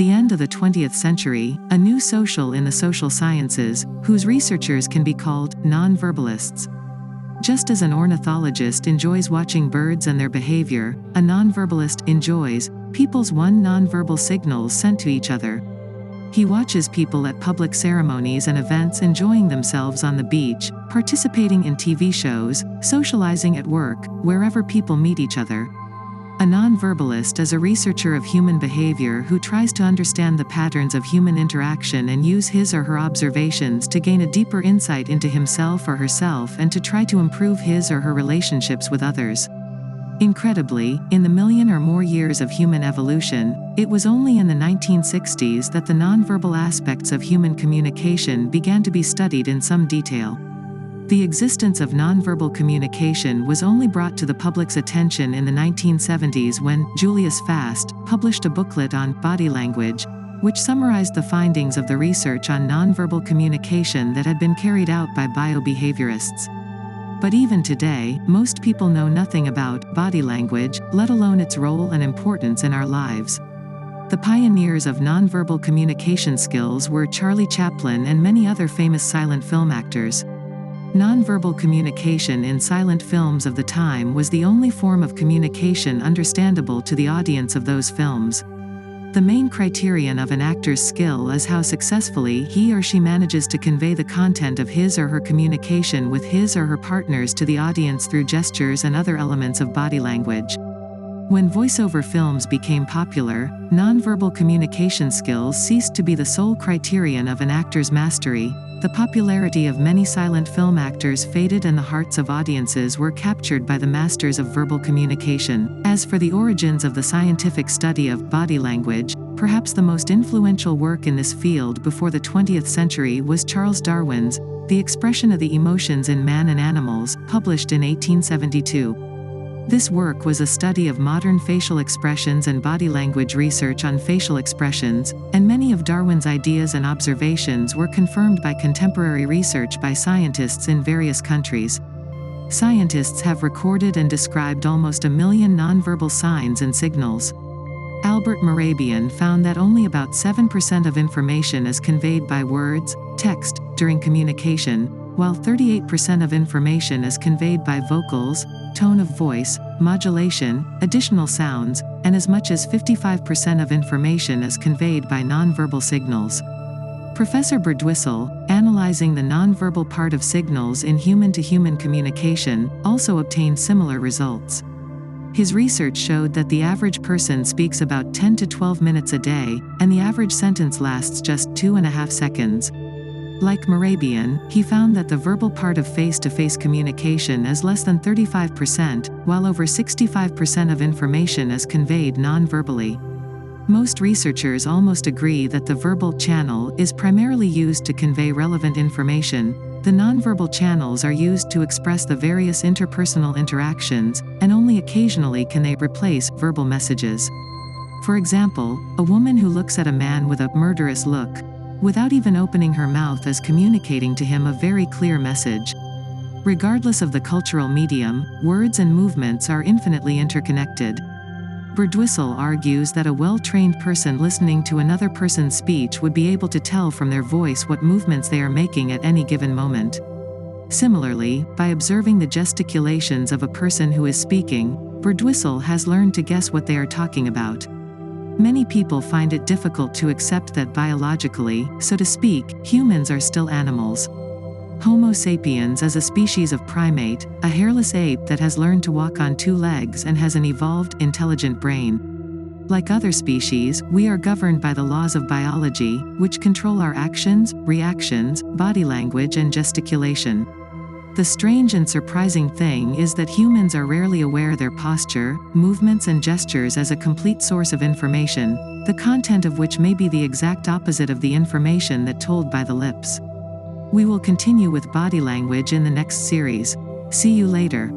the end of the 20th century, a new social in the social sciences, whose researchers can be called non-verbalists. Just as an ornithologist enjoys watching birds and their behavior, a non-verbalist enjoys people's non-verbal signals sent to each other. He watches people at public ceremonies and events enjoying themselves on the beach, participating in TV shows, socializing at work, wherever people meet each other. A non-verbalist is a researcher of human behavior who tries to understand the patterns of human interaction and use his or her observations to gain a deeper insight into himself or herself and to try to improve his or her relationships with others. Incredibly, in the million or more years of human evolution, it was only in the 1960s that the nonverbal aspects of human communication began to be studied in some detail. The existence of nonverbal communication was only brought to the public's attention in the 1970s when Julius Fast published a booklet on body language, which summarized the findings of the research on nonverbal communication that had been carried out by biobehaviorists. But even today, most people know nothing about body language, let alone its role and importance in our lives. The pioneers of nonverbal communication skills were Charlie Chaplin and many other famous silent film actors. Nonverbal communication in silent films of the time was the only form of communication understandable to the audience of those films. The main criterion of an actor's skill is how successfully he or she manages to convey the content of his or her communication with his or her partners to the audience through gestures and other elements of body language. When voiceover films became popular, nonverbal communication skills ceased to be the sole criterion of an actor's mastery. The popularity of many silent film actors faded and the hearts of audiences were captured by the masters of verbal communication. As for the origins of the scientific study of body language, perhaps the most influential work in this field before the 20th century was Charles Darwin's The Expression of the Emotions in Man and Animals, published in 1872. This work was a study of modern facial expressions and body language research on facial expressions, and many of Darwin's ideas and observations were confirmed by contemporary research by scientists in various countries. Scientists have recorded and described almost 1 million nonverbal signs and signals. Albert Mehrabian found that only about 7% of information is conveyed by words, text, during communication, while 38% of information is conveyed by vocals, tone of voice, modulation, additional sounds, and as much as 55% of information is conveyed by nonverbal signals. Professor Birdwhistle, analyzing the nonverbal part of signals in human-to-human communication, also obtained similar results. His research showed that the average person speaks about 10 to 12 minutes a day, and the average sentence lasts just 2.5 seconds. Like Mehrabian, he found that the verbal part of face-to-face communication is less than 35%, while over 65% of information is conveyed non-verbally. Most researchers almost agree that the verbal channel is primarily used to convey relevant information. The nonverbal channels are used to express the various interpersonal interactions, and only occasionally can they replace verbal messages. For example, a woman who looks at a man with a murderous look, without even opening her mouth, is communicating to him a very clear message. Regardless of the cultural medium, words and movements are infinitely interconnected. Birdwhistle argues that a well-trained person listening to another person's speech would be able to tell from their voice what movements they are making at any given moment. Similarly, by observing the gesticulations of a person who is speaking, Birdwhistle has learned to guess what they are talking about. Many people find it difficult to accept that biologically, so to speak, humans are still animals. Homo sapiens is a species of primate, a hairless ape that has learned to walk on 2 legs and has an evolved, intelligent brain. Like other species, we are governed by the laws of biology, which control our actions, reactions, body language and gesticulation. The strange and surprising thing is that humans are rarely aware their posture, movements and gestures as a complete source of information, the content of which may be the exact opposite of the information that told by the lips. We will continue with body language in the next series. See you later.